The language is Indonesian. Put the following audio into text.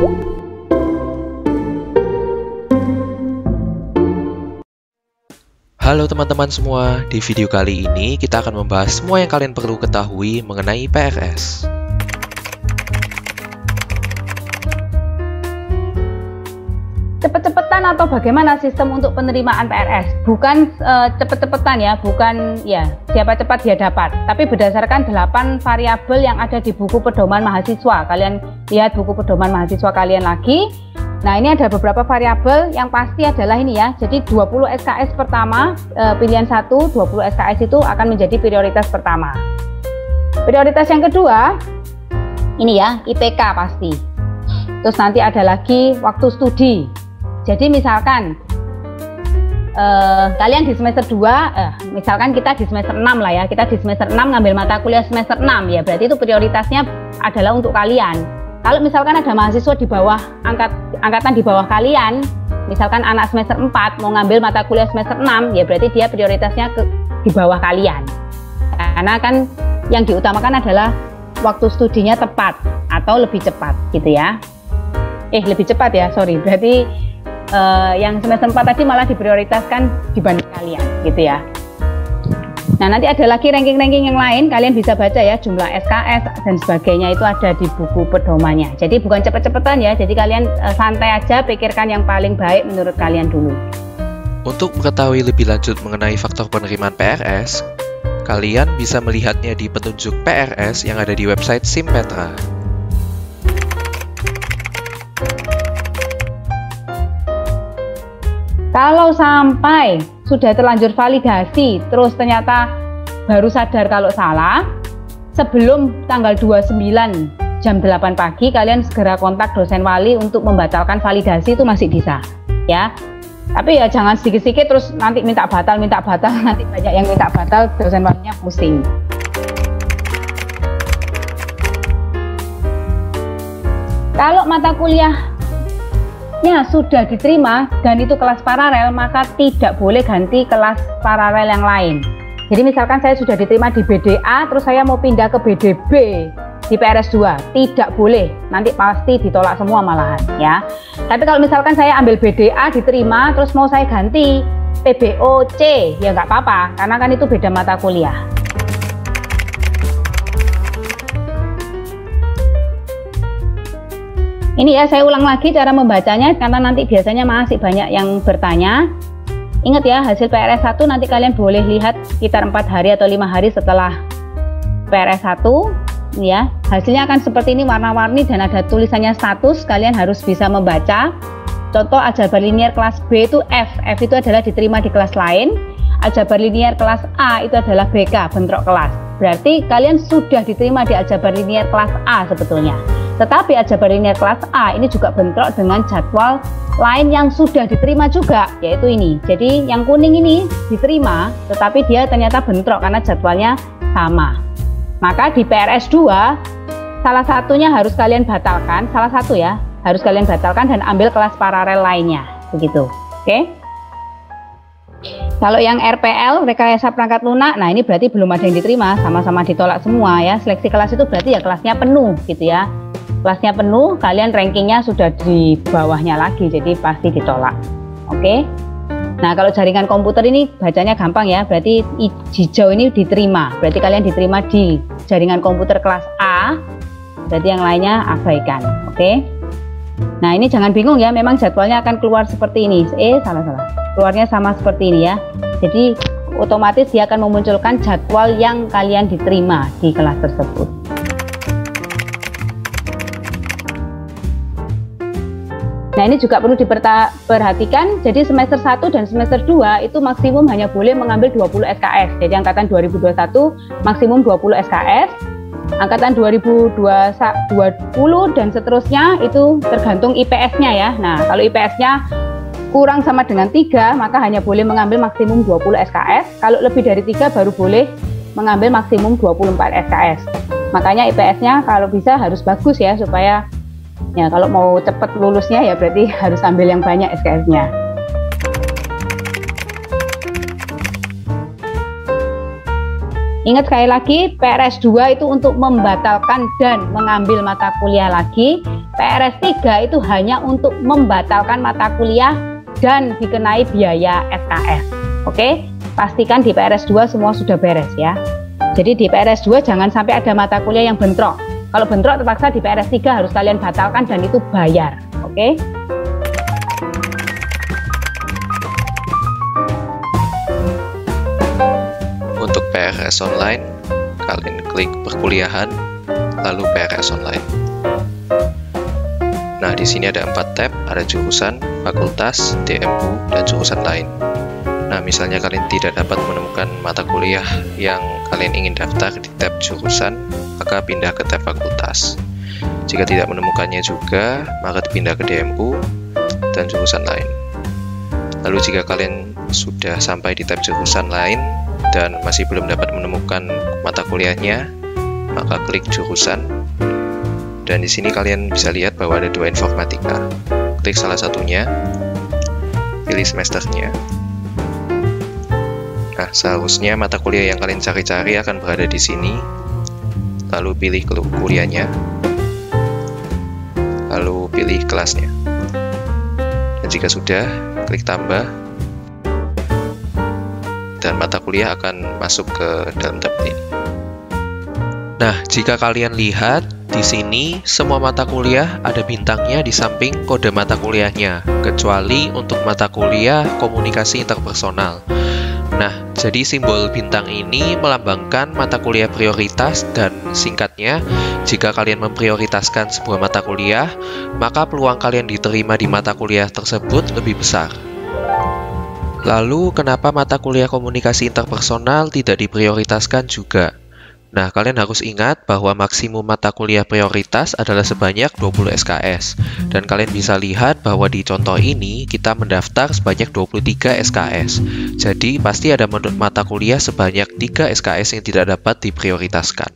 Halo teman-teman semua, di video kali ini kita akan membahas semua yang kalian perlu ketahui mengenai PRS. Cepet-cepetan atau bagaimana sistem untuk penerimaan PRS? Bukan cepet-cepetan ya, bukan ya siapa cepat dia dapat, tapi berdasarkan 8 variabel yang ada di buku pedoman mahasiswa. Kalian lihat buku pedoman mahasiswa kalian lagi. Nah, ini ada beberapa variabel yang pasti adalah ini ya. Jadi 20 SKS pertama, pilihan 1, 20 SKS itu akan menjadi prioritas pertama. Prioritas yang kedua, ini ya, IPK pasti. Terus nanti ada lagi waktu studi. Jadi misalkan kalian di semester 2, misalkan kita di semester 6 lah ya. Kita di semester 6 ngambil mata kuliah semester 6 ya. Berarti itu prioritasnya adalah untuk kalian. Kalau misalkan ada mahasiswa di bawah angkatan di bawah kalian, misalkan anak semester 4 mau ngambil mata kuliah semester 6, ya berarti dia prioritasnya di bawah kalian. Karena kan yang diutamakan adalah waktu studinya tepat atau lebih cepat gitu ya. Lebih cepat ya, sorry. Berarti yang semester 4 tadi malah diprioritaskan dibanding kalian gitu ya. Nah, nanti ada lagi ranking-ranking yang lain, kalian bisa baca ya, jumlah SKS dan sebagainya itu ada di buku pedomannya. Jadi bukan cepet-cepetan ya, jadi kalian santai aja, pikirkan yang paling baik menurut kalian dulu. Untuk mengetahui lebih lanjut mengenai faktor penerimaan PRS, kalian bisa melihatnya di petunjuk PRS yang ada di website Simpetra. Kalau sampai sudah terlanjur validasi, terus ternyata baru sadar kalau salah, sebelum tanggal 29 jam 8 pagi, kalian segera kontak dosen wali untuk membatalkan validasi, itu masih bisa ya. Tapi ya jangan sedikit-sedikit terus nanti minta batal, nanti banyak yang minta batal, dosen walinya pusing. Kalau mata kuliah sudah diterima dan itu kelas paralel, maka tidak boleh ganti kelas paralel yang lain. Jadi misalkan saya sudah diterima di BDA, terus saya mau pindah ke BDB di PRS 2, tidak boleh, nanti pasti ditolak semua malahan ya. Tapi kalau misalkan saya ambil BDA diterima, terus mau saya ganti PBOC, ya nggak apa-apa, karena kan itu beda mata kuliah. Ini ya, saya ulang lagi cara membacanya karena nanti biasanya masih banyak yang bertanya. Ingat ya, hasil PRS 1 nanti kalian boleh lihat sekitar 4 hari atau 5 hari setelah PRS 1 ya. Hasilnya akan seperti ini, warna-warni dan ada tulisannya status. Kalian harus bisa membaca. Contoh aljabar linier kelas B itu F. F itu adalah diterima di kelas lain. Aljabar linier kelas A itu adalah BK, bentrok kelas. Berarti kalian sudah diterima di aljabar linier kelas A sebetulnya. Tetapi aljabar linier kelas A ini juga bentrok dengan jadwal lain yang sudah diterima juga, yaitu ini. Jadi yang kuning ini diterima, tetapi dia ternyata bentrok karena jadwalnya sama. Maka di PRS 2, salah satunya harus kalian batalkan, salah satu ya, harus kalian batalkan dan ambil kelas paralel lainnya, begitu. Oke? Kalau yang RPL, rekayasa perangkat lunak, nah ini berarti belum ada yang diterima, sama-sama ditolak semua ya. Seleksi kelas itu berarti ya kelasnya penuh gitu ya. Kelasnya penuh, kalian rankingnya sudah di bawahnya lagi, jadi pasti ditolak. Oke. Nah, kalau jaringan komputer ini bacanya gampang ya, berarti hijau ini diterima, berarti kalian diterima di jaringan komputer kelas A, berarti yang lainnya abaikan. Oke. Nah, ini jangan bingung ya, memang jadwalnya akan keluar seperti ini. Salah. Keluarnya sama seperti ini ya. Jadi otomatis dia akan memunculkan jadwal yang kalian diterima di kelas tersebut. Nah, ini juga perlu diperhatikan. Jadi semester 1 dan semester 2 itu maksimum hanya boleh mengambil 20 SKS. Jadi angkatan 2021 maksimum 20 SKS. Angkatan 2020 dan seterusnya itu tergantung IPS-nya ya. Nah, kalau IPS-nya kurang sama dengan 3, maka hanya boleh mengambil maksimum 20 SKS. Kalau lebih dari 3 baru boleh mengambil maksimum 24 SKS. Makanya IPS-nya kalau bisa harus bagus ya, supaya ya kalau mau cepat lulusnya ya berarti harus ambil yang banyak SKS-nya. Ingat sekali lagi, PRS 2 itu untuk membatalkan dan mengambil mata kuliah lagi. PRS 3 itu hanya untuk membatalkan mata kuliah dan dikenai biaya SKS. Oke, pastikan di PRS 2 semua sudah beres ya. Jadi di PRS 2 jangan sampai ada mata kuliah yang bentrok. Kalau bentrok terpaksa di PRS 3 harus kalian batalkan dan itu bayar. Oke. Untuk PRS online, kalian klik perkuliahan, lalu PRS online. Nah, di sini ada 4 tab, ada jurusan, fakultas, DMU, dan jurusan lain. Nah, misalnya kalian tidak dapat menemukan mata kuliah yang kalian ingin daftar di tab jurusan, maka pindah ke tab fakultas. Jika tidak menemukannya juga, maka pindah ke DMU dan jurusan lain. Lalu jika kalian sudah sampai di tab jurusan lain dan masih belum dapat menemukan mata kuliahnya, maka klik jurusan. Dan di sini kalian bisa lihat bahwa ada 2 informatika. Klik salah satunya, pilih semesternya. Nah, seharusnya mata kuliah yang kalian cari-cari akan berada di sini. Lalu pilih kuliahnya. Lalu pilih kelasnya. Dan jika sudah, klik tambah. Dan mata kuliah akan masuk ke dalam tab ini. Nah, jika kalian lihat di sini semua mata kuliah ada bintangnya di samping kode mata kuliahnya, kecuali untuk mata kuliah komunikasi interpersonal. Nah, jadi simbol bintang ini melambangkan mata kuliah prioritas dan singkatnya, jika kalian memprioritaskan sebuah mata kuliah, maka peluang kalian diterima di mata kuliah tersebut lebih besar. Lalu, kenapa mata kuliah komunikasi interpersonal tidak diprioritaskan juga? Nah, kalian harus ingat bahwa maksimum mata kuliah prioritas adalah sebanyak 20 SKS. Dan kalian bisa lihat bahwa di contoh ini, kita mendaftar sebanyak 23 SKS. Jadi, pasti ada mata kuliah sebanyak 3 SKS yang tidak dapat diprioritaskan.